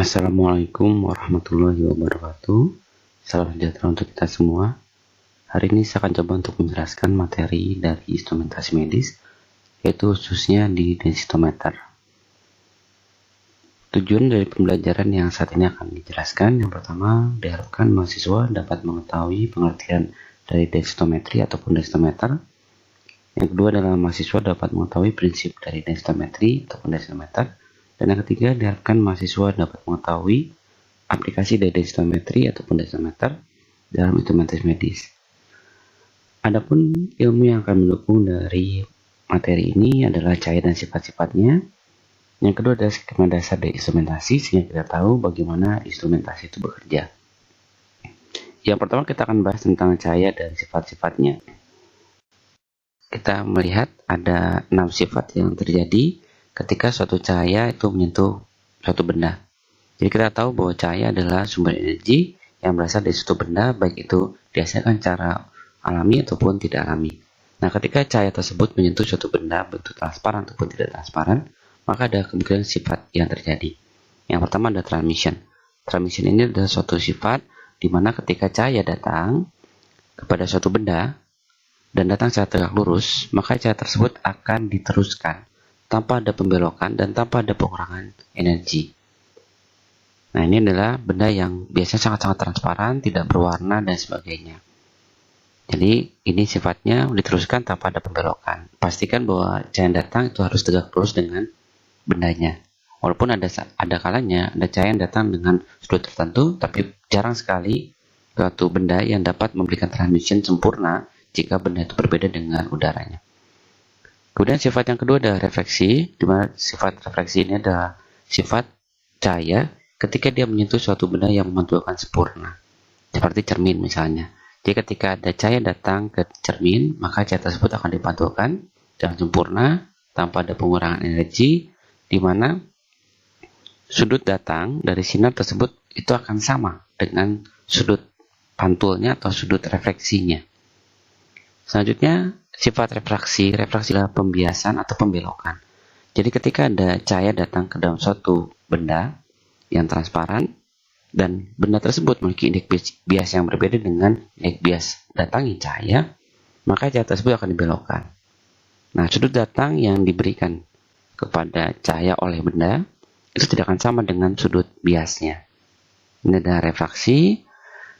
Assalamualaikum warahmatullahi wabarakatuh. Salam sejahtera untuk kita semua. Hari ini saya akan coba untuk menjelaskan materi dari instrumentasi medis, yaitu khususnya di densitometer. Tujuan dari pembelajaran yang saat ini akan dijelaskan, yang pertama, diharapkan mahasiswa dapat mengetahui pengertian dari densitometri ataupun densitometer. Yang kedua adalah mahasiswa dapat mengetahui prinsip dari densitometri ataupun densitometer. Dan yang ketiga, diharapkan mahasiswa dapat mengetahui aplikasi dari densitometri ataupun densitometer dalam instrumentasi medis. Adapun ilmu yang akan mendukung dari materi ini adalah cahaya dan sifat-sifatnya. Yang kedua adalah skema dasar dari instrumentasi, sehingga kita tahu bagaimana instrumentasi itu bekerja. Yang pertama kita akan bahas tentang cahaya dan sifat-sifatnya. Kita melihat ada 6 sifat yang terjadi ketika suatu cahaya itu menyentuh suatu benda. Jadi kita tahu bahwa cahaya adalah sumber energi yang berasal dari suatu benda, baik itu dihasilkan secara alami ataupun tidak alami. Nah, ketika cahaya tersebut menyentuh suatu benda bentuk transparan ataupun tidak transparan, maka ada kemungkinan sifat yang terjadi. Yang pertama ada transmission. Transmission ini adalah suatu sifat di mana ketika cahaya datang kepada suatu benda dan datang secara tegak lurus, maka cahaya tersebut akan diteruskan tanpa ada pembelokan dan tanpa ada pengurangan energi. Nah, ini adalah benda yang biasanya sangat-sangat transparan, tidak berwarna dan sebagainya. Jadi ini sifatnya diteruskan tanpa ada pembelokan. Pastikan bahwa cahaya yang datang itu harus tegak lurus dengan bendanya. Walaupun ada kalanya ada cahaya yang datang dengan sudut tertentu, tapi jarang sekali suatu benda yang dapat memberikan transmission sempurna jika benda itu berbeda dengan udaranya. Kemudian sifat yang kedua adalah refleksi, di mana sifat refleksi ini adalah sifat cahaya ketika dia menyentuh suatu benda yang memantulkan sempurna, seperti cermin misalnya. Jadi ketika ada cahaya datang ke cermin, maka cahaya tersebut akan dipantulkan dengan sempurna tanpa ada pengurangan energi, di mana sudut datang dari sinar tersebut itu akan sama dengan sudut pantulnya atau sudut refleksinya. Selanjutnya, sifat refraksi. Refraksi adalah pembiasan atau pembelokan. Jadi ketika ada cahaya datang ke dalam suatu benda yang transparan dan benda tersebut memiliki indeks bias yang berbeda dengan indeks bias datangnya cahaya, maka cahaya tersebut akan dibelokkan. Nah, sudut datang yang diberikan kepada cahaya oleh benda itu tidak akan sama dengan sudut biasnya. Ini adalah refraksi.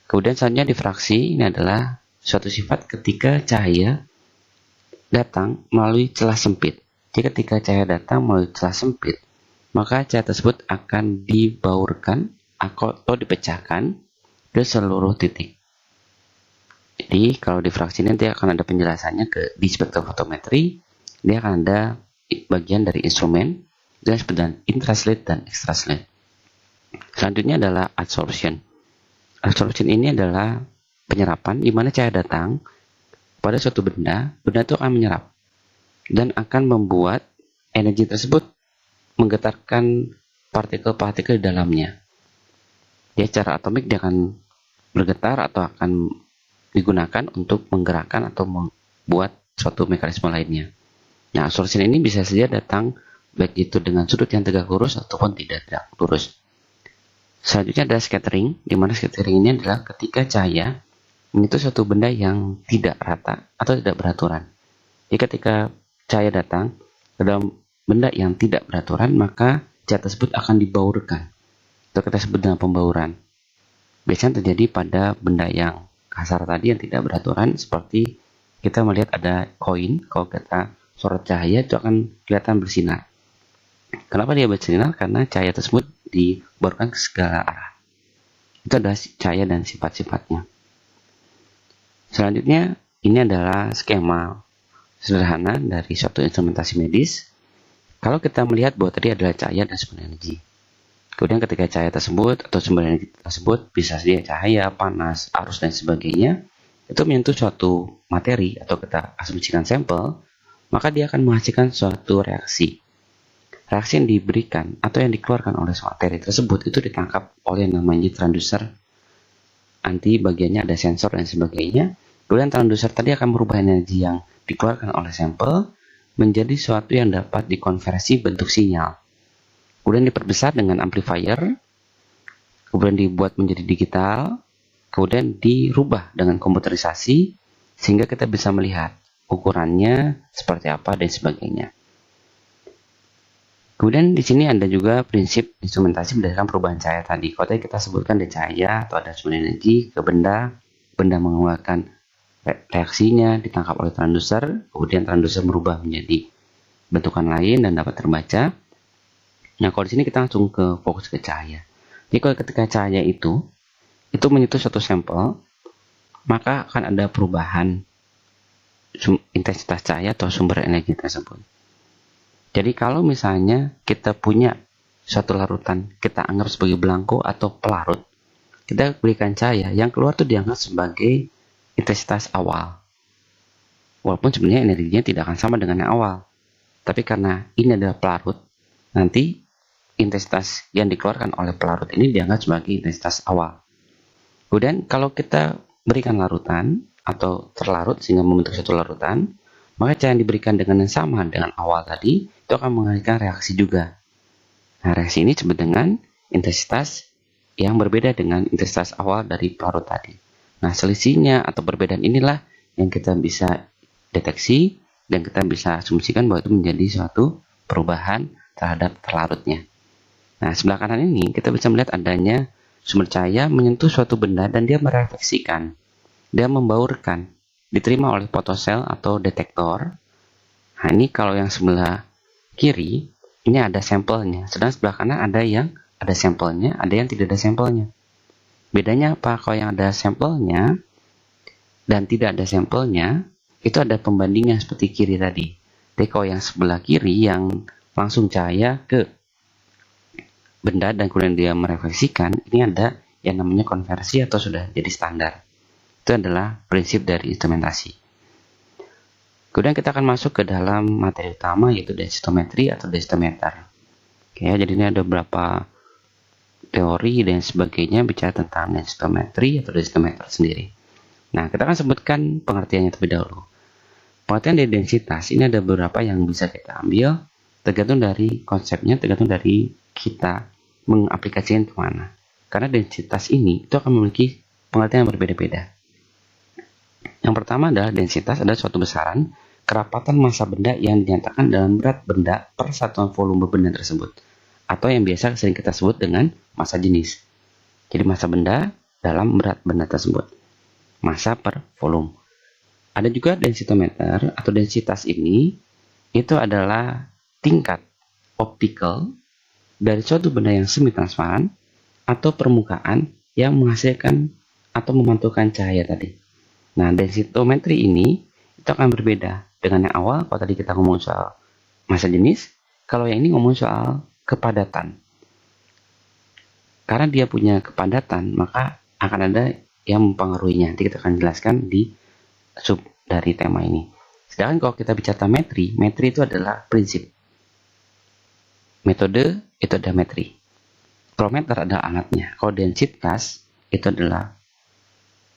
Kemudian selanjutnya difraksi, ini adalah suatu sifat ketika cahaya datang melalui celah sempit. Jadi ketika cahaya datang melalui celah sempit, maka cahaya tersebut akan dibaurkan atau dipecahkan ke seluruh titik. Jadi kalau difraksi nanti akan ada penjelasannya di spektrofotometri. Dia akan ada bagian dari instrumen dan seperti intraslit dan extraslit. Selanjutnya adalah adsorption. Adsorption ini adalah penyerapan di mana cahaya datang pada suatu benda itu akan menyerap dan akan membuat energi tersebut menggetarkan partikel-partikel di dalamnya. Jadi secara atomik dia akan bergetar atau akan digunakan untuk menggerakkan atau membuat suatu mekanisme lainnya. Nah, adsorption ini bisa saja datang baik itu dengan sudut yang tegak lurus ataupun tidak tegak lurus. Selanjutnya adalah scattering, di mana scattering ini adalah ketika cahaya menyentuh suatu benda yang tidak rata atau tidak beraturan. Jadi ketika cahaya datang ke dalam benda yang tidak beraturan, maka cahaya tersebut akan dibaurkan atau kita sebut dengan pembauran. Biasanya terjadi pada benda yang kasar tadi yang tidak beraturan, seperti kita melihat ada koin, kalau kita sorot cahaya itu akan kelihatan bersinar. Kenapa dia bersinar? Karena cahaya tersebut dibaurkan ke segala arah. Itu adalah cahaya dan sifat-sifatnya. Selanjutnya, ini adalah skema sederhana dari suatu instrumentasi medis. Kalau kita melihat bahwa tadi adalah cahaya dan sumber energi. Kemudian ketika cahaya tersebut atau sumber energi tersebut bisa saja cahaya, panas, arus, dan sebagainya, itu menyentuh suatu materi atau kita asumsikan sampel, maka dia akan menghasilkan suatu reaksi. Reaksi yang diberikan atau yang dikeluarkan oleh materi tersebut itu ditangkap oleh namanya transducer. Nanti bagiannya ada sensor dan sebagainya. Kemudian transducer tadi akan merubah energi yang dikeluarkan oleh sampel menjadi sesuatu yang dapat dikonversi bentuk sinyal. Kemudian diperbesar dengan amplifier kemudian dibuat menjadi digital, kemudian dirubah dengan komputerisasi sehingga kita bisa melihat ukurannya seperti apa dan sebagainya. Kemudian di sini ada juga prinsip instrumentasi berdasarkan perubahan cahaya tadi. Kalau tadi kita sebutkan ada cahaya atau ada sumber energi ke benda, benda mengeluarkan reaksinya, ditangkap oleh transducer, kemudian transducer merubah menjadi bentukan lain dan dapat terbaca. Nah, kalau di sini kita langsung ke fokus ke cahaya. Jadi kalau ketika cahaya itu menyentuh suatu sampel, maka akan ada perubahan intensitas cahaya atau sumber energi tersebut. Jadi kalau misalnya kita punya suatu larutan, kita anggap sebagai belangko atau pelarut, kita berikan cahaya, yang keluar itu dianggap sebagai intensitas awal. Walaupun sebenarnya energinya tidak akan sama dengan yang awal. Tapi karena ini adalah pelarut, nanti intensitas yang dikeluarkan oleh pelarut ini dianggap sebagai intensitas awal. Kemudian kalau kita berikan larutan atau terlarut sehingga membentuk satu larutan, maka cahaya yang diberikan dengan yang sama dengan awal tadi itu akan menghasilkan reaksi juga. Nah, reaksi ini disebut dengan intensitas yang berbeda dengan intensitas awal dari pelarut tadi. Nah, selisihnya atau perbedaan inilah yang kita bisa deteksi dan kita bisa asumsikan bahwa itu menjadi suatu perubahan terhadap terlarutnya. Nah, sebelah kanan ini kita bisa melihat adanya sumber cahaya menyentuh suatu benda dan dia merefleksikan, dia membaurkan, diterima oleh fotosel atau detektor. Nah, ini kalau yang sebelah kiri ini ada sampelnya, sedang sebelah kanan ada yang ada sampelnya, ada yang tidak ada sampelnya. Bedanya apa? Kalau yang ada sampelnya dan tidak ada sampelnya, itu ada pembandingnya seperti kiri tadi. Jadi kalau yang sebelah kiri yang langsung cahaya ke benda dan kemudian dia merefleksikan, ini ada yang namanya konversi atau sudah jadi standar. Itu adalah prinsip dari instrumentasi. Kemudian kita akan masuk ke dalam materi utama yaitu densitometri atau densitometer. Oke, jadi ini ada beberapa teori dan sebagainya bicara tentang densitometri atau densitometer sendiri. Nah, kita akan sebutkan pengertiannya terlebih dahulu. Pengertian dari densitas ini ada beberapa yang bisa kita ambil tergantung dari konsepnya, tergantung dari kita mengaplikasikan kemana. Karena densitas ini itu akan memiliki pengertian yang berbeda-beda. Yang pertama adalah densitas adalah suatu besaran kerapatan massa benda yang dinyatakan dalam berat benda per satuan volume benda tersebut, atau yang biasa sering kita sebut dengan massa jenis. Jadi massa benda dalam berat benda tersebut, massa per volume. Ada juga densitometer atau densitas ini itu adalah tingkat optikal dari suatu benda yang semi transparan atau permukaan yang menghasilkan atau memantulkan cahaya tadi. Nah, densitometri ini itu akan berbeda dengan yang awal. Kalau tadi kita ngomong soal massa jenis, kalau yang ini ngomong soal kepadatan. Karena dia punya kepadatan, maka akan ada yang mempengaruhinya. Nanti kita akan jelaskan di sub dari tema ini. Sedangkan kalau kita bicara metri, metri itu adalah prinsip. Metode itu ada metri. Kalau meter adalah alatnya. Kalau densitas itu adalah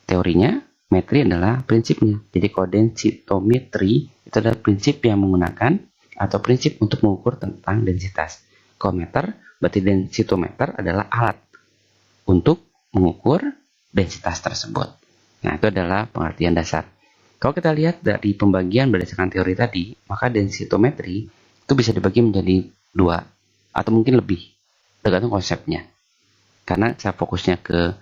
teorinya, metri adalah prinsipnya. Jadi kalau densitometri itu adalah prinsip yang menggunakan atau prinsip untuk mengukur tentang densitas. Kalau meter berarti densitometer adalah alat untuk mengukur densitas tersebut. Nah, itu adalah pengertian dasar. Kalau kita lihat dari pembagian berdasarkan teori tadi, maka densitometri itu bisa dibagi menjadi dua atau mungkin lebih, tergantung konsepnya. Karena saya fokusnya ke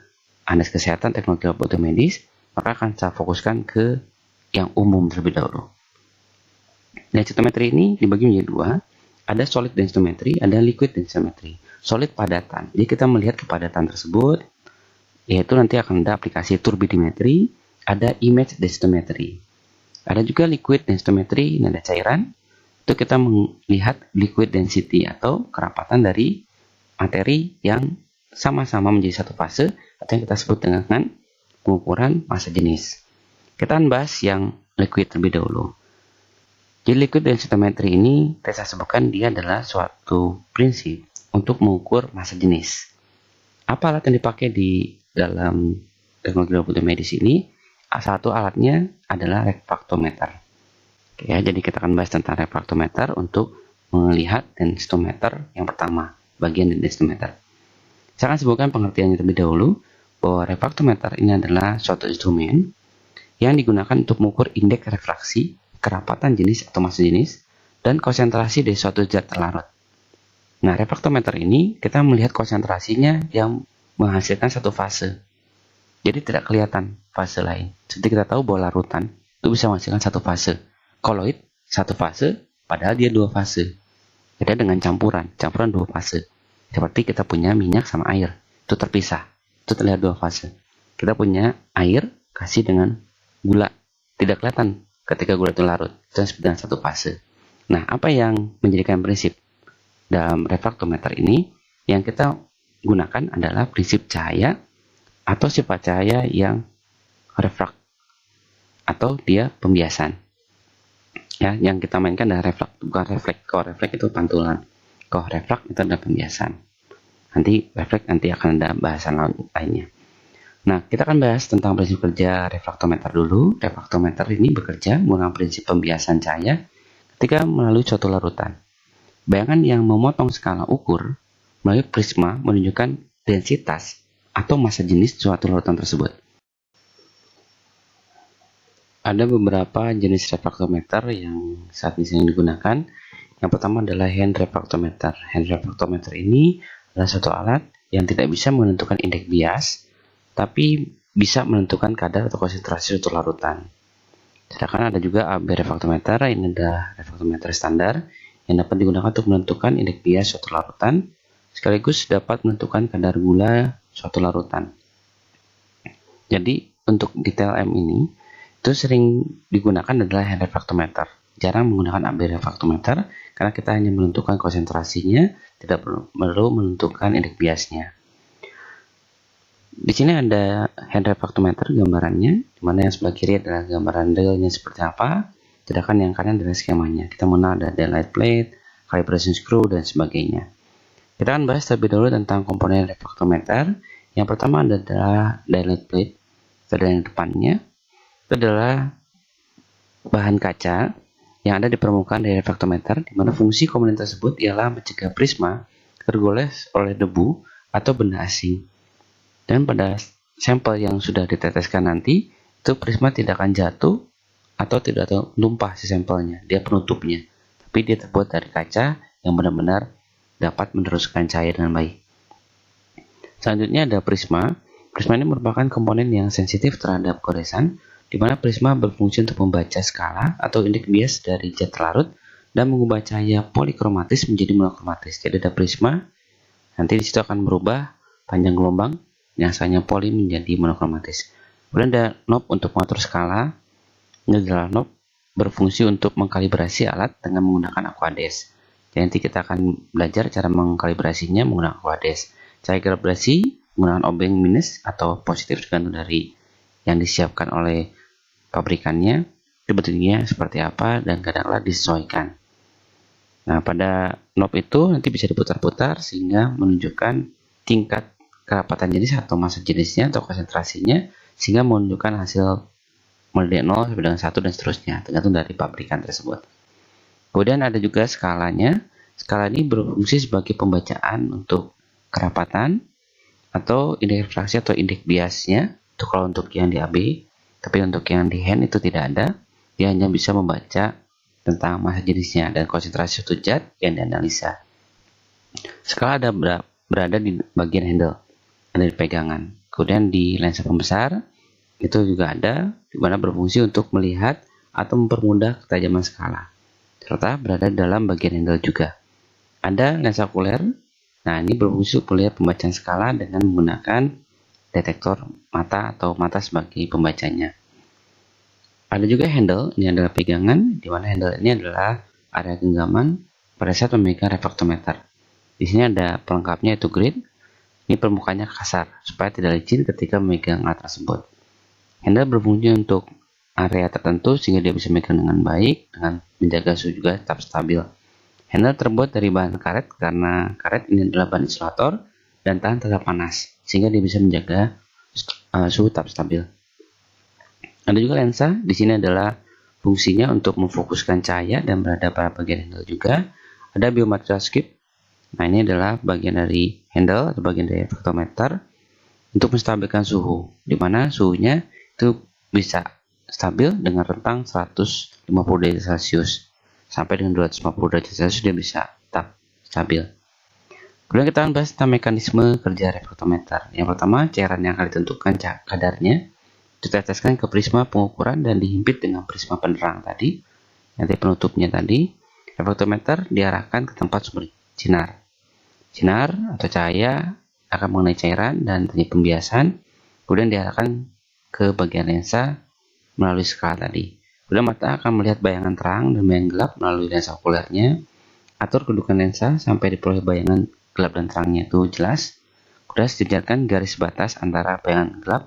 analisis kesehatan, teknologi laboratorium medis, maka akan saya fokuskan ke yang umum terlebih dahulu. Densitometri ini dibagi menjadi dua, ada solid densitometri, ada liquid densitometri. Solid padatan, jadi kita melihat kepadatan tersebut, yaitu nanti akan ada aplikasi turbidimetri, ada image densitometri. Ada juga liquid densitometri, ini ada cairan, itu kita melihat liquid density atau kerapatan dari materi yang sama-sama menjadi satu fase atau yang kita sebut dengan pengukuran massa jenis. Kita akan bahas yang liquid terlebih dahulu. Jadi liquid densitometri ini saya sebutkan dia adalah suatu prinsip untuk mengukur massa jenis. Apa alat yang dipakai di dalam teknologi laboratorium medis ini? Satu alatnya adalah refraktometer. Oke, ya, jadi kita akan bahas tentang refraktometer untuk melihat densitometer yang pertama, bagian dari densitometer. Saya akan sebutkan pengertiannya terlebih dahulu, bahwa refraktometer ini adalah suatu instrumen yang digunakan untuk mengukur indeks refraksi, kerapatan jenis atau massa jenis, dan konsentrasi dari suatu zat terlarut. Nah, refraktometer ini kita melihat konsentrasinya yang menghasilkan satu fase. Jadi tidak kelihatan fase lain. Seperti kita tahu bahwa larutan itu bisa menghasilkan satu fase. Koloid satu fase, padahal dia dua fase. Beda dengan campuran dua fase. Seperti kita punya minyak sama air, itu terpisah, itu terlihat dua fase. Kita punya air kasih dengan gula, tidak kelihatan ketika gula itu larut, itu dengan satu fase. Nah, apa yang menjadikan prinsip dalam refraktometer ini? Yang kita gunakan adalah prinsip cahaya atau sifat cahaya yang refrak, atau dia pembiasan. Ya, yang kita mainkan adalah refrak, bukan refleks. Kalau refleks itu pantulan, kalau refrak itu adalah pembiasan. Nanti refleks nanti akan ada bahasan lainnya. Nah, kita akan bahas tentang prinsip kerja refraktometer dulu. Refraktometer ini bekerja menggunakan prinsip pembiasan cahaya ketika melalui suatu larutan. Bayangan yang memotong skala ukur melalui prisma menunjukkan densitas atau massa jenis suatu larutan tersebut. Ada beberapa jenis refraktometer yang saat ini sering digunakan. Yang pertama adalah hand refraktometer. Hand refraktometer ini adalah suatu alat yang tidak bisa menentukan indeks bias, tapi bisa menentukan kadar atau konsentrasi suatu larutan. Sedangkan ada juga AB refraktometer. Ini adalah refraktometer standar yang dapat digunakan untuk menentukan indeks bias suatu larutan, sekaligus dapat menentukan kadar gula suatu larutan. Jadi untuk detail M ini itu sering digunakan adalah hand refraktometer. Jarang menggunakan AB refraktometer karena kita hanya menentukan konsentrasinya, tidak perlu menentukan indeks biasnya. Di sini ada hand refraktometer gambarannya, di mana yang sebelah kiri adalah gambaran dialnya seperti apa, sedangkan yang kanan adalah skemanya. Kita mengenal ada daylight plate, calibration screw, dan sebagainya. Kita akan bahas terlebih dahulu tentang komponen refraktometer. Yang pertama adalah daylight plate, pada yang depannya. Itu adalah bahan kaca yang ada di permukaan dari refraktometer, di mana fungsi komponen tersebut ialah mencegah prisma tergoles oleh debu atau benda asing. Dan pada sampel yang sudah diteteskan nanti, itu prisma tidak akan jatuh atau tidak tumpah si sampelnya, dia penutupnya. Tapi dia terbuat dari kaca yang benar-benar dapat meneruskan cahaya dengan baik. Selanjutnya ada prisma. Prisma ini merupakan komponen yang sensitif terhadap goresan, di mana prisma berfungsi untuk membaca skala atau indeks bias dari zat larut dan mengubah cahaya polikromatis menjadi monokromatis. Jadi ada prisma, nanti disitu akan merubah panjang gelombang yang asalnya poli menjadi monokromatis. Kemudian ada knob untuk mengatur skala. Ini adalah knob berfungsi untuk mengkalibrasi alat dengan menggunakan aquades. Jadi nanti kita akan belajar cara mengkalibrasinya menggunakan aquades. Cara kalibrasi menggunakan obeng minus atau positif tergantung dari yang disiapkan oleh pabrikannya, itu bentuknya seperti apa dan kadang-kadang disesuaikan. Nah, pada knob itu nanti bisa diputar-putar sehingga menunjukkan tingkat kerapatan jenis atau massa jenisnya atau konsentrasinya, sehingga menunjukkan hasil mulai dari 0 sampai dengan 1 dan seterusnya, tergantung dari pabrikan tersebut. Kemudian ada juga skalanya. Skala ini berfungsi sebagai pembacaan untuk kerapatan atau indeks refraksi atau indeks biasnya. Itu kalau untuk yang di AB, tapi untuk yang di hand itu tidak ada. Dia hanya bisa membaca tentang massa jenisnya dan konsentrasi suatu zat yang dianalisa. Skala ada berada di bagian handle, ada di pegangan. Kemudian di lensa pembesar itu juga ada, di mana berfungsi untuk melihat atau mempermudah ketajaman skala, serta berada dalam bagian handle juga. Ada lensa okuler. Nah, ini berfungsi untuk melihat pembacaan skala dengan menggunakan detektor mata atau mata sebagai pembacanya. Ada juga handle, ini adalah pegangan, di mana handle ini adalah area genggaman pada saat memegang refraktometer. Di sini ada pelengkapnya yaitu grid. Ini permukaannya kasar supaya tidak licin ketika memegang alat tersebut. Handle berfungsi untuk area tertentu sehingga dia bisa memegang dengan baik dengan menjaga suhu juga tetap stabil. Handle terbuat dari bahan karet karena karet ini adalah bahan insulator dan tahan terhadap panas sehingga dia bisa menjaga suhu tetap stabil. Ada juga lensa. Di sini adalah fungsinya untuk memfokuskan cahaya dan berada pada bagian handle juga. Ada biomaterial skip. Nah, ini adalah bagian dari handle atau bagian dari refraktometer untuk menstabilkan suhu, di mana suhunya itu bisa stabil dengan rentang 150 derajat Celcius sampai dengan 250 derajat Celcius dia bisa tetap stabil. Kemudian kita akan bahas tentang mekanisme kerja refraktometer. Yang pertama, cairan yang akan ditentukan kadarnya diteteskan ke prisma pengukuran dan dihimpit dengan prisma penerang tadi. Nanti penutupnya tadi, refraktometer diarahkan ke tempat sumber sinar. Sinar atau cahaya akan mengenai cairan dan terjadi pembiasan, kemudian diarahkan ke bagian lensa melalui skala tadi. Kemudian mata akan melihat bayangan terang dan bayangan gelap melalui lensa okulernya. Atur kedudukan lensa sampai diperoleh bayangan gelap dan terangnya itu jelas. Kemudian sejajarkan garis batas antara bayangan gelap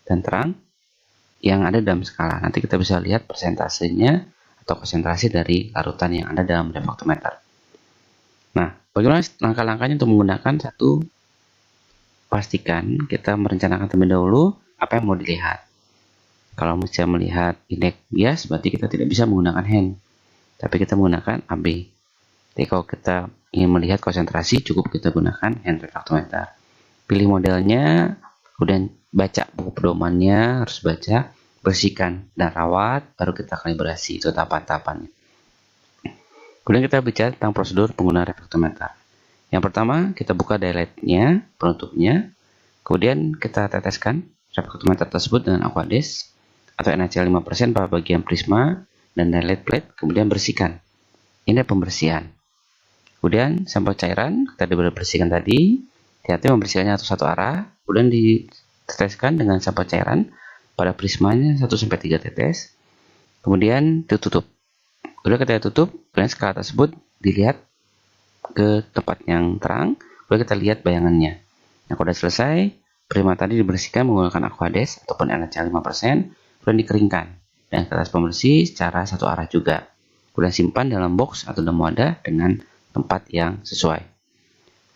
dan terang yang ada dalam skala. Nanti kita bisa lihat persentasenya atau konsentrasi dari larutan yang ada dalam refraktometer. Nah, bagaimana langkah-langkahnya untuk menggunakan satu? Pastikan kita merencanakan terlebih dahulu apa yang mau dilihat. Kalau misalnya melihat indeks bias, berarti kita tidak bisa menggunakan hand, tapi kita menggunakan AB. Jadi kalau kita ingin melihat konsentrasi, cukup kita gunakan hand refraktometer. Pilih modelnya, kemudian baca buku pedomannya, harus baca, bersihkan dan rawat, baru kita kalibrasi. Itu tahapan-tahapannya. Kemudian kita bicara tentang prosedur penggunaan refraktometer. Yang pertama, kita buka daylightnya, penutupnya. Kemudian kita teteskan refraktometer tersebut dengan aqueous atau NaCl 5% pada bagian prisma dan daylight plate. Kemudian bersihkan. Ini pembersihan. Kemudian sampel cairan kita dibersihkan tadi. Hati-hati membersihkannya satu arah. Kemudian diteteskan dengan sampel cairan pada prismanya 1-3 tetes. Kemudian ditutup. Kemudian ketika tutup, kemudian skala tersebut dilihat ke tempat yang terang, kemudian kita lihat bayangannya. Nah, kalau sudah selesai, prisma tadi dibersihkan menggunakan aqueous ataupun NaCl 5%, kemudian dikeringkan dan kertas pembersih secara satu arah juga. Kemudian simpan dalam box atau dalam wadah dengan tempat yang sesuai.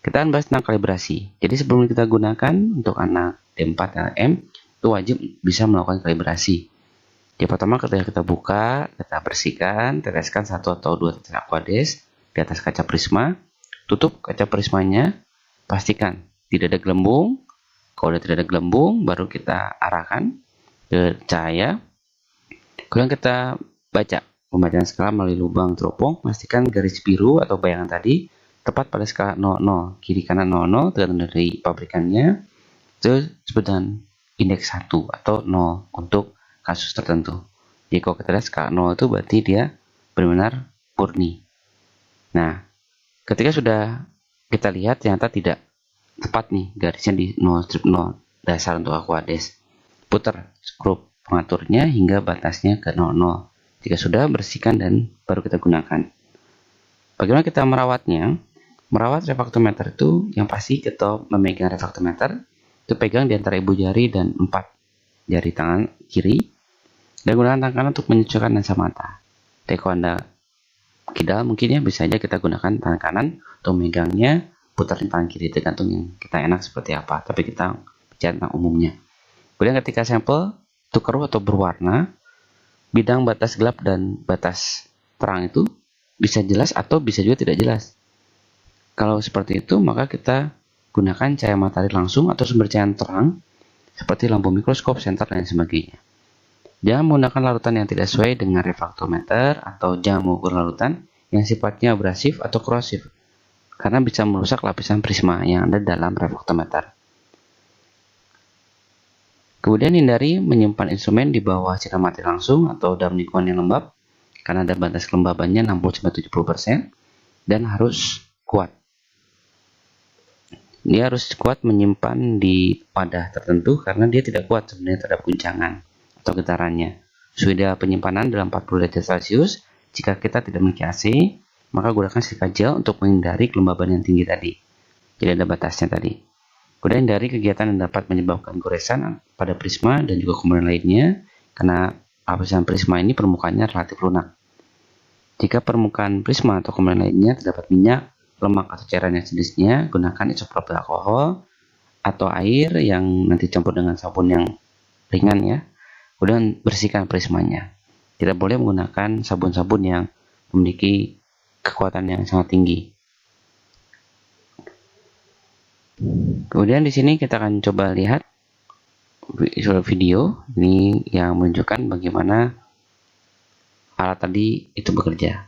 Kita akan bahas tentang kalibrasi. Jadi sebelum kita gunakan untuk anak D4 LM, itu wajib bisa melakukan kalibrasi. Yang pertama, ketika kita buka, kita bersihkan, teteskan 1 atau 2 tetes aqueous di atas kaca prisma, tutup kaca prismanya, pastikan tidak ada gelembung. Kalau tidak ada gelembung, baru kita arahkan ke cahaya. Kemudian kita baca pembacaan skala melalui lubang teropong, pastikan garis biru atau bayangan tadi tepat pada skala 00, kiri kanan 00, tergantung dari pabrikannya. Itu disebut dengan indeks 1 atau 0 untuk kasus tertentu. Jadi kalau kita lihat skala 0 itu berarti dia benar-benar murni. Nah, ketika sudah kita lihat ternyata tidak tepat nih garisnya di 0 strip 0 dasar untuk aqueous, putar skrup pengaturnya hingga batasnya ke 00. Jika sudah, bersihkan dan baru kita gunakan. Bagaimana kita merawatnya? Merawat refraktometer itu yang pasti kita memegang refraktometer itu pegang di antara ibu jari dan 4 jari tangan kiri dan gunakan tangan kanan untuk menyesuaikan lensa mata. Jadi kalau Anda kidal mungkin ya bisa aja kita gunakan tangan kanan untuk memegangnya, putarin tangan kiri tergantung yang kita enak seperti apa, tapi kita bicara tentang umumnya. Kemudian ketika sampel itu keruh atau berwarna, bidang batas gelap dan batas terang itu bisa jelas atau bisa juga tidak jelas. Kalau seperti itu, maka kita gunakan cahaya matahari langsung atau sumber cahaya terang seperti lampu mikroskop, senter, dan sebagainya. Jangan menggunakan larutan yang tidak sesuai dengan refraktometer atau jangan mengukur larutan yang sifatnya abrasif atau korosif karena bisa merusak lapisan prisma yang ada dalam refraktometer. Kemudian hindari menyimpan instrumen di bawah sinar matahari langsung atau dalam lingkungan yang lembab karena ada batas kelembabannya 60-70% dan harus kuat. Dia harus kuat menyimpan di wadah tertentu karena dia tidak kuat sebenarnya terhadap guncangan atau getarannya. Suhu ideal penyimpanan dalam 40 derajat Celcius. Jika kita tidak memiliki AC, maka gunakan silika gel untuk menghindari kelembaban yang tinggi tadi. Jadi ada batasnya tadi. Kemudian hindari kegiatan yang dapat menyebabkan goresan pada prisma dan juga komponen lainnya, karena lapisan prisma ini permukaannya relatif lunak. Jika permukaan prisma atau komponen lainnya terdapat minyak, lemak atau cairan yang jenisnya, gunakan isopropil alkohol atau air yang nanti campur dengan sabun yang ringan ya. Kemudian bersihkan prismanya. Tidak boleh menggunakan sabun-sabun yang memiliki kekuatan yang sangat tinggi. Kemudian di sini kita akan coba lihat video ini yang menunjukkan bagaimana alat tadi itu bekerja.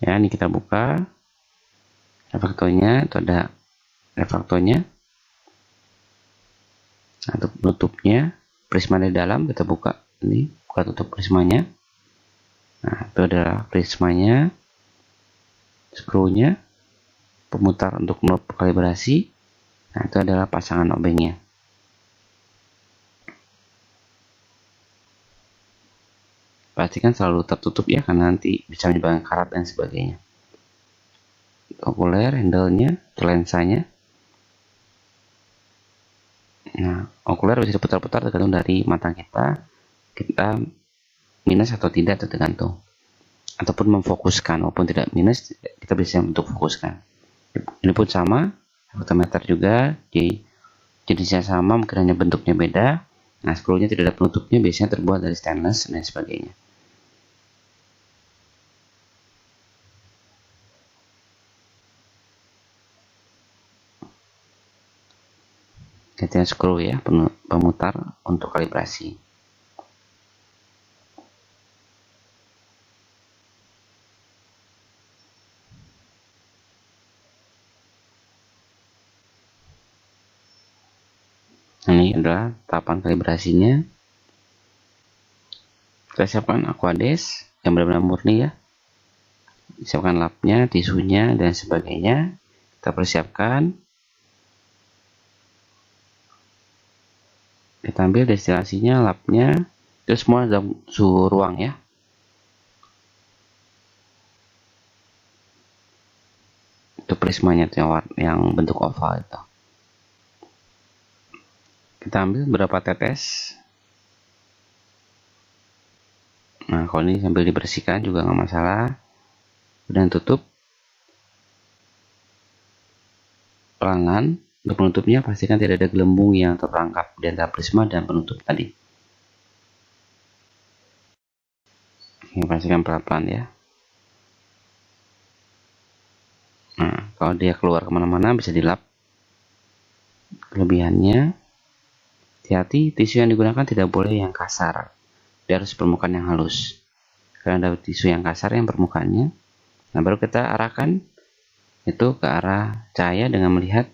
Ya, ini kita buka reflektornya, itu ada reflektornya. Nah, untuk penutupnya, prisma di dalam kita buka. Ini buka tutup prismanya. Nah, itu adalah prismanya, skrunya, pemutar untuk kalibrasi. Nah, itu adalah pasangan obengnya. Pastikan selalu tertutup ya, karena nanti bisa menyebabkan karat dan sebagainya. Okuler, handle-nya, lensanya. Nah, okuler bisa diputar-putar tergantung dari mata kita minus atau tidak, itu tergantung. Ataupun memfokuskan, walaupun tidak minus, kita bisa untuk fokuskan. Ini pun sama, fotometer juga, di jenisnya sama, mungkin hanya bentuknya beda. Nah, skrunya tidak ada penutupnya, biasanya terbuat dari stainless dan sebagainya. Kita skru ya, pemutar untuk kalibrasi. Ini adalah tahapan kalibrasinya. Kita siapkan aquades yang benar-benar murni ya. Siapkan lapnya, tisunya dan sebagainya. Kita persiapkan. Kita ambil destilasinya, lapnya, itu semua dalam suhu ruang ya. Itu prismanya itu yang bentuk oval itu. Kita ambil beberapa tetes. Nah, kalau ini sambil dibersihkan juga nggak masalah. Dan tutup. Pelan-pelan. Untuk penutupnya pastikan tidak ada gelembung yang terperangkap di antara prisma dan penutup tadi. Ini pastikan pelan-pelan ya. Nah, kalau dia keluar kemana-mana bisa dilap. Kelebihannya, hati-hati tisu yang digunakan tidak boleh yang kasar. Dia harus permukaan yang halus. Karena ada tisu yang kasar yang permukaannya. Nah, baru kita arahkan itu ke arah cahaya dengan melihat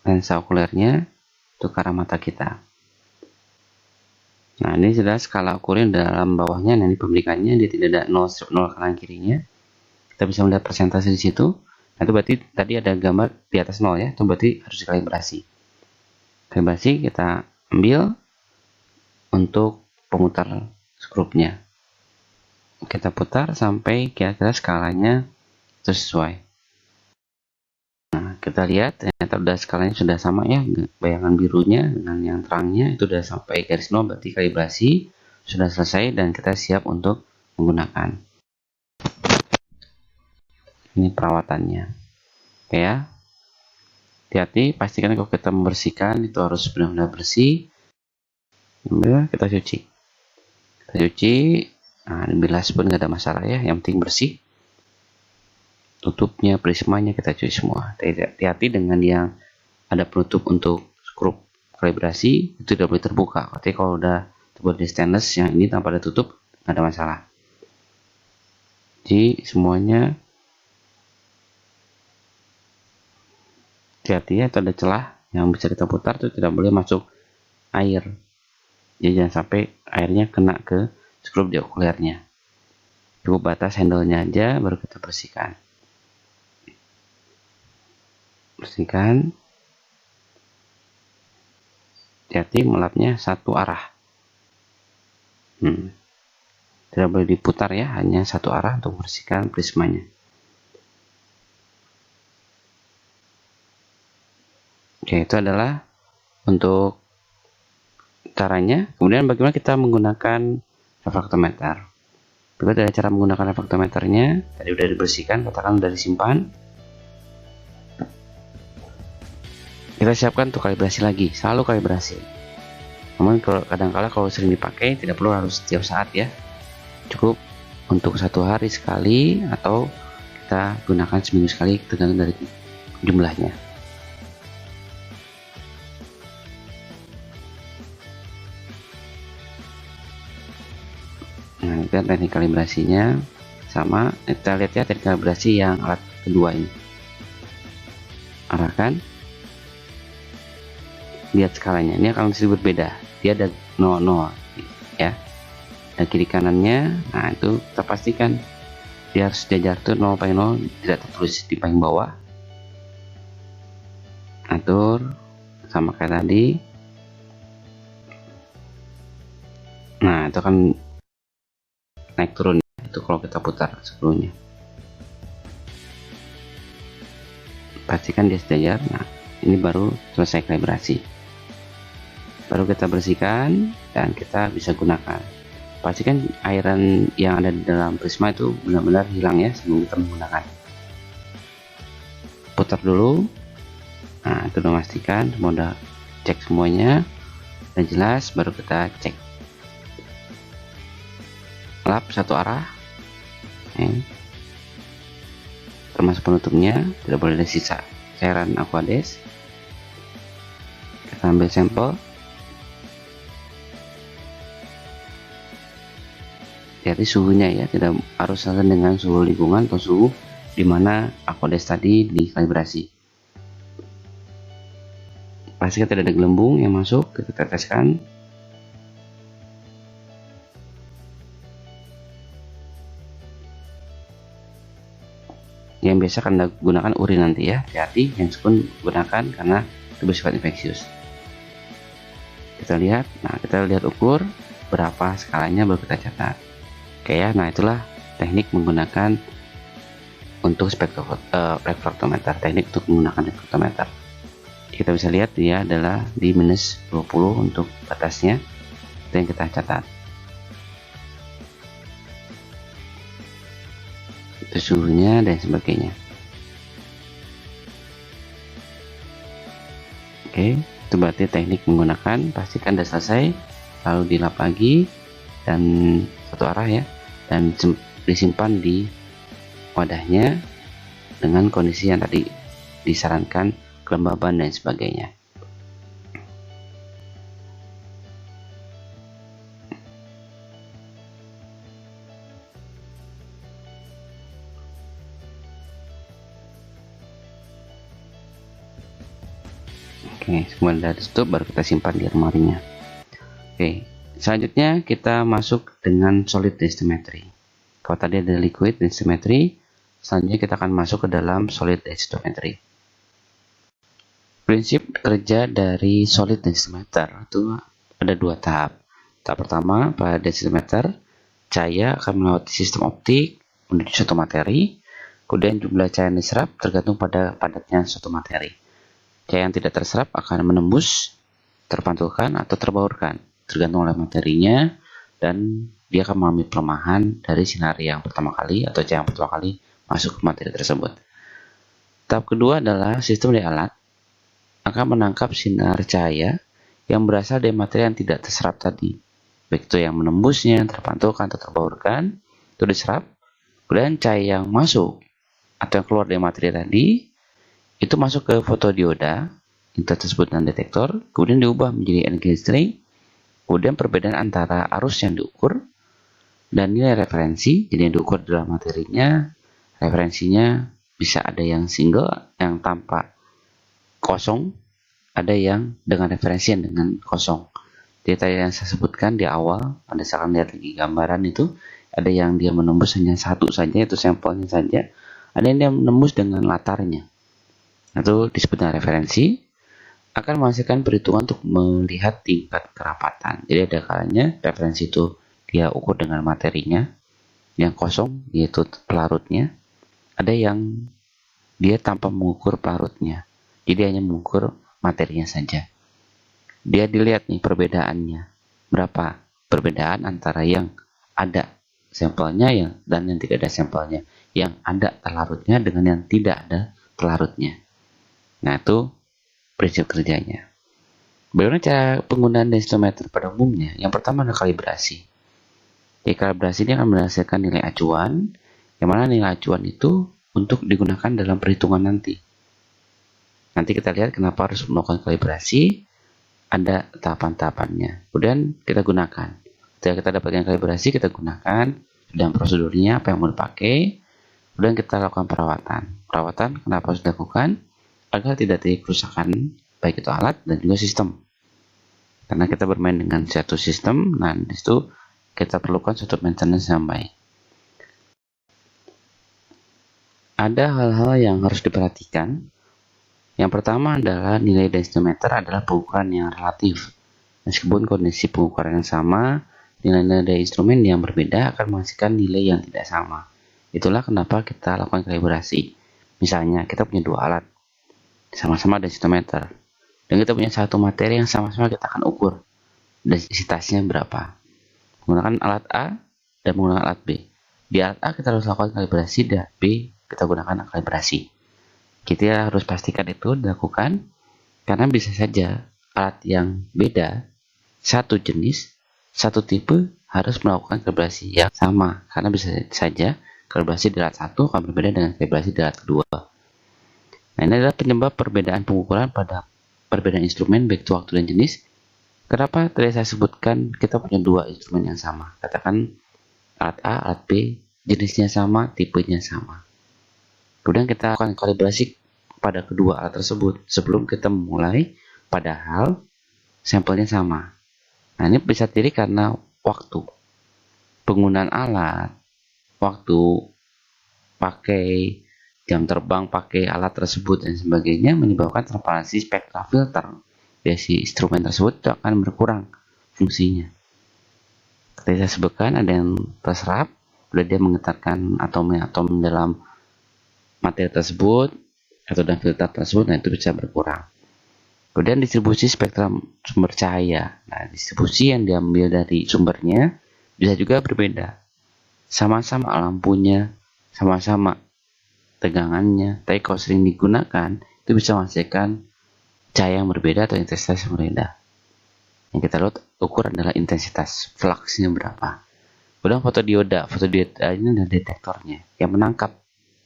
lensa okulernya itu ke arah mata kita. Nah, ini sudah skala ukurnya dalam bawahnya. Nah, ini pembelikannya, dia tidak ada 0 strip 0 kanan kirinya. Kita bisa melihat persentase di situ. Nah, itu berarti tadi ada gambar di atas 0 ya. Itu berarti harus kalibrasi. Kalibrasi kita ambil untuk pemutar skrupnya. Kita putar sampai kira-kira skalanya sesuai. Nah, kita lihat ternyata udah skalanya sudah sama ya, bayangan birunya dengan yang terangnya itu sudah sampai garis 0, berarti kalibrasi sudah selesai dan kita siap untuk menggunakan. Ini perawatannya. Oke ya. Hati-hati, pastikan kalau kita membersihkan itu harus benar-benar bersih. Kita cuci. Kita cuci, nah dibilas pun nggak ada masalah ya, yang penting bersih. Tutupnya, prismanya kita cuci semua. Hati-hati dengan yang ada penutup untuk skrup kalibrasi, itu tidak boleh terbuka. Tapi kalau udah terbuat di stainless, yang ini tanpa ada tutup, nggak ada masalah. Jadi semuanya hati-hati ya, itu ada celah yang bisa kita putar, itu tidak boleh masuk air. Jadi jangan sampai airnya kena ke skrup di okulernya. Cukup batas handle-nya aja, baru kita bersihkan. Bersihkan. Hati-hati melapnya satu arah. Tidak boleh diputar ya, hanya satu arah untuk membersihkan prismanya. Oke, itu adalah untuk caranya. Kemudian bagaimana kita menggunakan refraktometer. Berikut ada cara menggunakan refraktometernya. Tadi sudah dibersihkan, katakan sudah disimpan. Kita siapkan untuk kalibrasi lagi, selalu kalibrasi. Namun kadang-kala kalau sering dipakai tidak perlu harus setiap saat ya. Cukup untuk 1 hari sekali atau kita gunakan seminggu sekali, tergantung dari jumlahnya. Nah, itu teknik kalibrasinya sama. Kita lihat ya teknik kalibrasi yang alat kedua ini. Arahkan, lihat skalanya, ini akan disebut beda, dia ada 0,0 ya, dan kiri kanannya. Nah, itu kita pastikan dia harus sejajar tuh 0,0, tidak tertulis di paling bawah. Atur sama kayak tadi. Nah, itu akan naik turun itu kalau kita putar sebelumnya. Pastikan dia sejajar. Nah, ini baru selesai kalibrasi. Baru kita bersihkan dan kita bisa gunakan. Pastikan airan yang ada di dalam prisma itu benar-benar hilang ya sebelum kita menggunakan. Putar dulu. Nah, itu udah memastikan semua udah cek semuanya dan jelas, baru kita cek. Lap satu arah. Termasuk penutupnya, tidak boleh ada sisa cairan aquades. Kita ambil sampel. Hati suhunya ya, tidak harus sama dengan suhu lingkungan atau suhu di mana aquades tadi dikalibrasi. Pastikan tidak ada gelembung yang masuk, kita teteskan. Yang biasa akan gunakan urin nanti ya, hati-hati yang pun gunakan karena itu bersifat infeksius. Kita lihat, nah kita lihat ukur berapa skalanya baru kita catat. Oke ya, nah itulah teknik menggunakan untuk refraktometer, teknik untuk menggunakan refraktometer. Kita bisa lihat dia adalah di minus 20 untuk batasnya, itu yang kita catat. Itu suhunya dan sebagainya. Oke, itu berarti teknik menggunakan. Pastikan sudah selesai, lalu dilap lagi dan satu arah ya, dan disimpan di wadahnya dengan kondisi yang tadi disarankan, kelembaban dan sebagainya. Oke, semua sudah ditutup, baru kita simpan di lemarinya. Oke, selanjutnya kita masuk dengan solid densitometry. Kalau tadi ada liquid densitometry, selanjutnya kita akan masuk ke dalam solid densitometry. Prinsip kerja dari solid densitometer itu ada dua tahap. Tahap pertama, pada densitometer, cahaya akan melewati sistem optik menuju suatu materi, kemudian jumlah cahaya yang diserap tergantung pada padatnya suatu materi. Cahaya yang tidak terserap akan menembus, terpantulkan, atau terbaurkan, tergantung oleh materinya, dan dia akan mengalami pelemahan dari sinar yang pertama kali atau cahaya yang pertama kali masuk ke materi tersebut. Tahap kedua adalah sistem dari alat akan menangkap sinar cahaya yang berasal dari materi yang tidak terserap tadi, baik itu yang menembusnya, terpantulkan, atau terbaurkan, itu diserap, kemudian cahaya yang masuk atau yang keluar dari materi tadi itu masuk ke fotodioda, kita tersebut dengan detektor, kemudian diubah menjadi energi listrik, kemudian perbedaan antara arus yang diukur dan nilai referensi, jadi yang diukur adalah materinya, referensinya bisa ada yang single, yang tanpa kosong, ada yang dengan referensi yang dengan kosong. Jadi tadi yang saya sebutkan di awal, pada saat lihat lagi gambaran itu, ada yang dia menembus hanya satu saja, itu sampelnya saja, ada yang dia menembus dengan latarnya. Itu disebut dengan referensi, akan menghasilkan perhitungan untuk melihat tingkat kerapatan. Jadi ada kalanya referensi itu dia ukur dengan materinya, yang kosong yaitu pelarutnya, ada yang dia tanpa mengukur pelarutnya, jadi hanya mengukur materinya saja. Dia dilihat nih perbedaannya, berapa perbedaan antara yang ada sampelnya dan yang tidak ada sampelnya, yang ada telarutnya dengan yang tidak ada telarutnya. Nah, itu prinsip kerjanya. Bagaimana cara penggunaan densitometer pada umumnya? Yang pertama adalah kalibrasi. Jadi kalibrasi ini akan menghasilkan nilai acuan, yang mana nilai acuan itu untuk digunakan dalam perhitungan nanti. Nanti kita lihat kenapa harus melakukan kalibrasi, ada tahapan-tahapannya. Kemudian kita gunakan. Ketika kita dapatkan kalibrasi, kita gunakan dan prosedurnya apa yang mau dipakai. Kemudian kita lakukan perawatan. Perawatan kenapa harus dilakukan? Agar tidak terjadi kerusakan baik itu alat dan juga sistem. Karena kita bermain dengan satu sistem, nah disitu kita perlukan suatu maintenance yang baik. Ada hal-hal yang harus diperhatikan. Yang pertama adalah nilai densimeter adalah pengukuran yang relatif. Meskipun kondisi pengukuran yang sama, nilai-nilai dari instrumen yang berbeda akan menghasilkan nilai yang tidak sama. Itulah kenapa kita lakukan kalibrasi. Misalnya, kita punya dua alat, sama-sama densimeter. Dan kita punya satu materi yang sama-sama kita akan ukur densitasnya berapa. Menggunakan alat A dan menggunakan alat B. Di alat A kita harus lakukan kalibrasi, dan B kita gunakan kalibrasi. Kita harus pastikan itu dilakukan karena bisa saja alat yang beda, satu jenis, satu tipe harus melakukan kalibrasi yang sama. Karena bisa saja kalibrasi di alat satu akan berbeda dengan kalibrasi di alat kedua. Nah, ini adalah penyebab perbedaan pengukuran pada perbedaan instrumen baik itu waktu dan jenis. Kenapa tadi saya sebutkan kita punya dua instrumen yang sama? Katakan alat A, alat B, jenisnya sama, tipenya sama. Kemudian kita akan kalibrasi pada kedua alat tersebut sebelum kita memulai, padahal sampelnya sama. Nah, ini bisa terjadi karena waktu penggunaan alat, waktu pakai jam terbang, pakai alat tersebut dan sebagainya menyebabkan transparansi spektra filter dari si instrumen tersebut itu akan berkurang fungsinya. Seperti saya sebutkan, ada yang terserap, dia menggetarkan atom-atom dalam materi tersebut atau dalam filter tersebut, nah itu bisa berkurang. Kemudian distribusi spektrum sumber cahaya. Nah, distribusi yang diambil dari sumbernya bisa juga berbeda. Sama-sama lampunya, sama-sama tegangannya, tapi kalau sering digunakan itu bisa menghasilkan cahaya yang berbeda atau intensitas yang berbeda. Yang kita lihat ukur adalah intensitas, fluxnya berapa. Kemudian fotodioda ini adalah detektornya yang menangkap.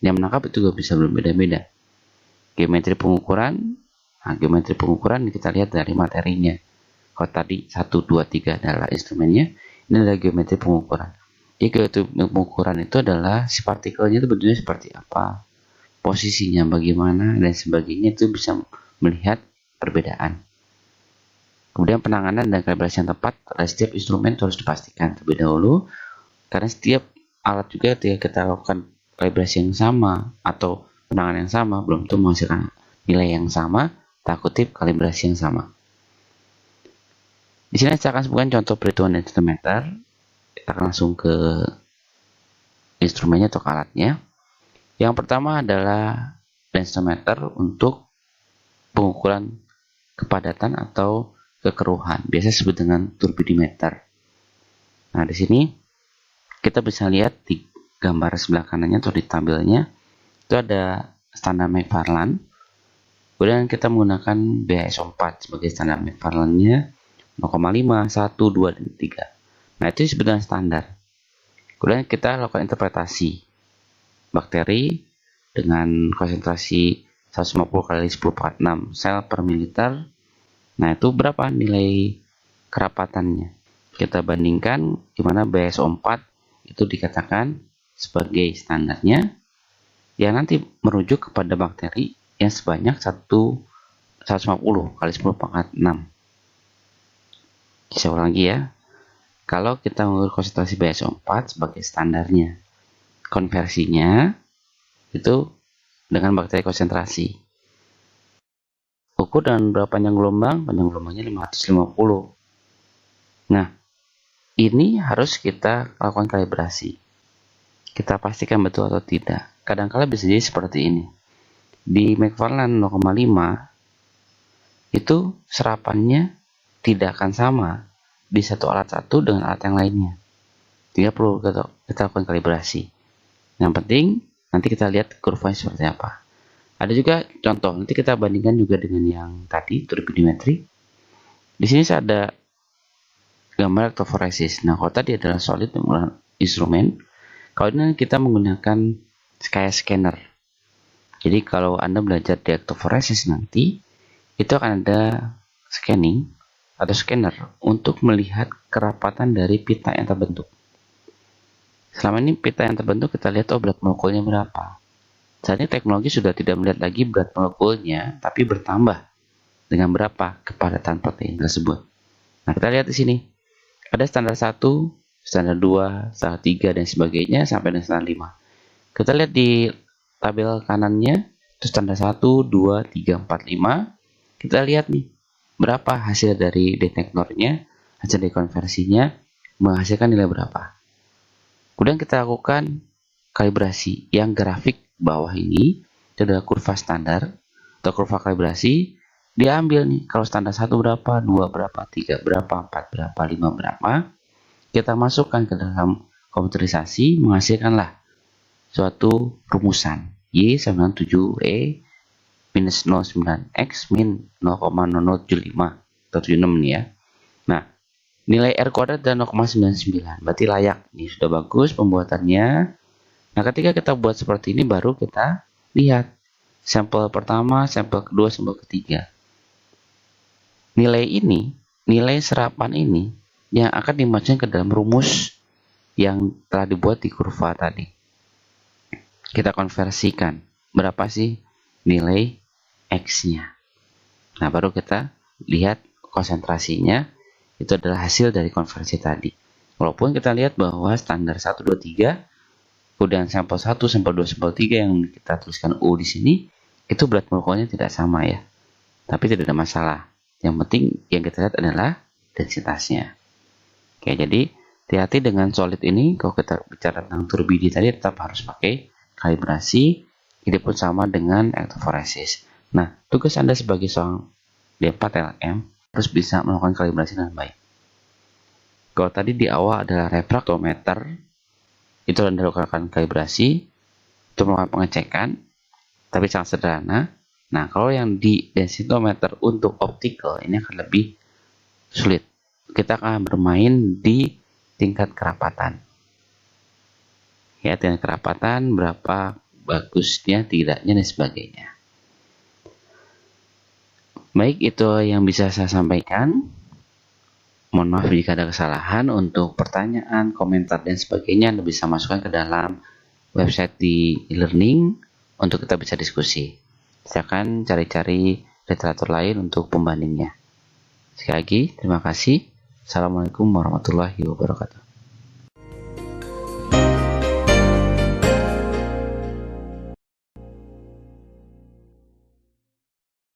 Yang menangkap itu juga bisa berbeda-beda. Geometri pengukuran, nah geometri pengukuran kita lihat dari materinya. Kalau tadi 1, 2, 3 adalah instrumennya, ini adalah geometri pengukuran. Jadi geometri pengukuran itu adalah si partikelnya itu bentuknya seperti apa, posisinya bagaimana dan sebagainya, itu bisa melihat perbedaan. Kemudian penanganan dan kalibrasi yang tepat pada setiap instrumen harus dipastikan terlebih dahulu, karena setiap alat juga ketika kita lakukan kalibrasi yang sama atau penanganan yang sama belum tentu menghasilkan nilai yang sama, tak kutip kalibrasi yang sama. Di sini saya akan sebutkan contoh perhitungan densimeter. Kita akan langsung ke instrumennya atau alatnya. Yang pertama adalah densimeter untuk pengukuran kepadatan atau kekeruhan, biasa disebut dengan turbidimeter. Nah, di sini kita bisa lihat di gambar sebelah kanannya atau di tabelnya itu ada standar McFarland. Kemudian kita menggunakan BASO 4 sebagai standar McFarland-nya 0,5, 1, 2, dan 3. Nah, itu disebut dengan standar. Kemudian kita lakukan interpretasi bakteri dengan konsentrasi 150 kali 10⁻⁶ sel per mililiter. Nah, itu berapa nilai kerapatannya? Kita bandingkan di mana BASO 4 itu dikatakan sebagai standarnya yang nanti merujuk kepada bakteri yang sebanyak 150 kali 10⁻⁶. Saya ulang lagi ya. Kalau kita mengukur konsentrasi BASO 4 sebagai standarnya, konversinya itu dengan bakteri konsentrasi. Ukur dengan berapa panjang gelombang? Panjang gelombangnya 550. Nah, ini harus kita lakukan kalibrasi. Kita pastikan betul atau tidak. Kadang-kala bisa jadi seperti ini. Di McFarland 0,5 itu serapannya tidak akan sama di satu alat satu dengan alat yang lainnya. Tidak perlu kita lakukan kalibrasi. Yang penting nanti kita lihat kurvanya seperti apa. Ada juga contoh, nanti kita bandingkan juga dengan yang tadi, turbidimetri. Di sini saya ada gambar elektroforesis. Nah, kalau tadi adalah solid instrumen, kalau ini kita menggunakan kayak scanner. Jadi kalau Anda belajar di electrophoresis nanti, itu akan ada scanning atau scanner untuk melihat kerapatan dari pita yang terbentuk. Selama ini pita yang terbentuk kita lihat berat molekulnya berapa. Saat ini teknologi sudah tidak melihat lagi berat molekulnya, tapi bertambah dengan berapa kepadatan protein tersebut. Nah, kita lihat di sini. Ada standar 1, standar 2, standar 3, dan sebagainya sampai dengan standar 5. Kita lihat di tabel kanannya, itu standar 1, 2, 3, 4, 5. Kita lihat nih, berapa hasil dari detektornya, hasil dari konversinya, menghasilkan nilai berapa. Kemudian kita lakukan kalibrasi. Yang grafik bawah ini, itu adalah kurva standar, atau kurva kalibrasi. Diambil nih, kalau standar 1 berapa, 2 berapa, 3 berapa, 4 berapa, 5 berapa. Kita masukkan ke dalam komputerisasi, menghasilkanlah suatu rumusan. Y97E minus 09X min 0,0075 atau 76 nih ya. Nah, nilai R kuadrat dan 0,99. Berarti layak. Ini sudah bagus pembuatannya. Nah, ketika kita buat seperti ini, baru kita lihat sampel pertama, sampel kedua, sampel ketiga. Nilai ini, nilai serapan ini yang akan dimasukkan ke dalam rumus yang telah dibuat di kurva tadi. Kita konversikan berapa sih nilai X-nya. Nah, baru kita lihat konsentrasinya, itu adalah hasil dari konversi tadi. Walaupun kita lihat bahwa standar 1, 2, 3, kemudian sampel 1, sampel 2, sampel 3 yang kita tuliskan U di sini, itu berat molekulnya tidak sama ya. Tapi tidak ada masalah. Yang penting yang kita lihat adalah densitasnya. Oke, jadi hati-hati dengan solid ini. Kalau kita bicara tentang turbidi tadi, tetap harus pakai kalibrasi. Ini pun sama dengan electrophoresis. Nah, tugas Anda sebagai seorang D4 LM harus bisa melakukan kalibrasi dengan baik. Kalau tadi di awal adalah refraktometer, itu Anda lakukan kalibrasi, itu melakukan pengecekan, tapi sangat sederhana. Nah, kalau yang di densitometer untuk optical, ini akan lebih sulit. Kita akan bermain di tingkat kerapatan. Ya, tingkat kerapatan, berapa bagusnya, tidaknya, dan sebagainya. Baik, itu yang bisa saya sampaikan. Mohon maaf jika ada kesalahan. Untuk pertanyaan, komentar, dan sebagainya, Anda bisa masukkan ke dalam website di e-learning untuk kita bisa diskusi. Silakan cari-cari literatur lain untuk pembandingnya. Sekali lagi, terima kasih. Assalamualaikum warahmatullahi wabarakatuh.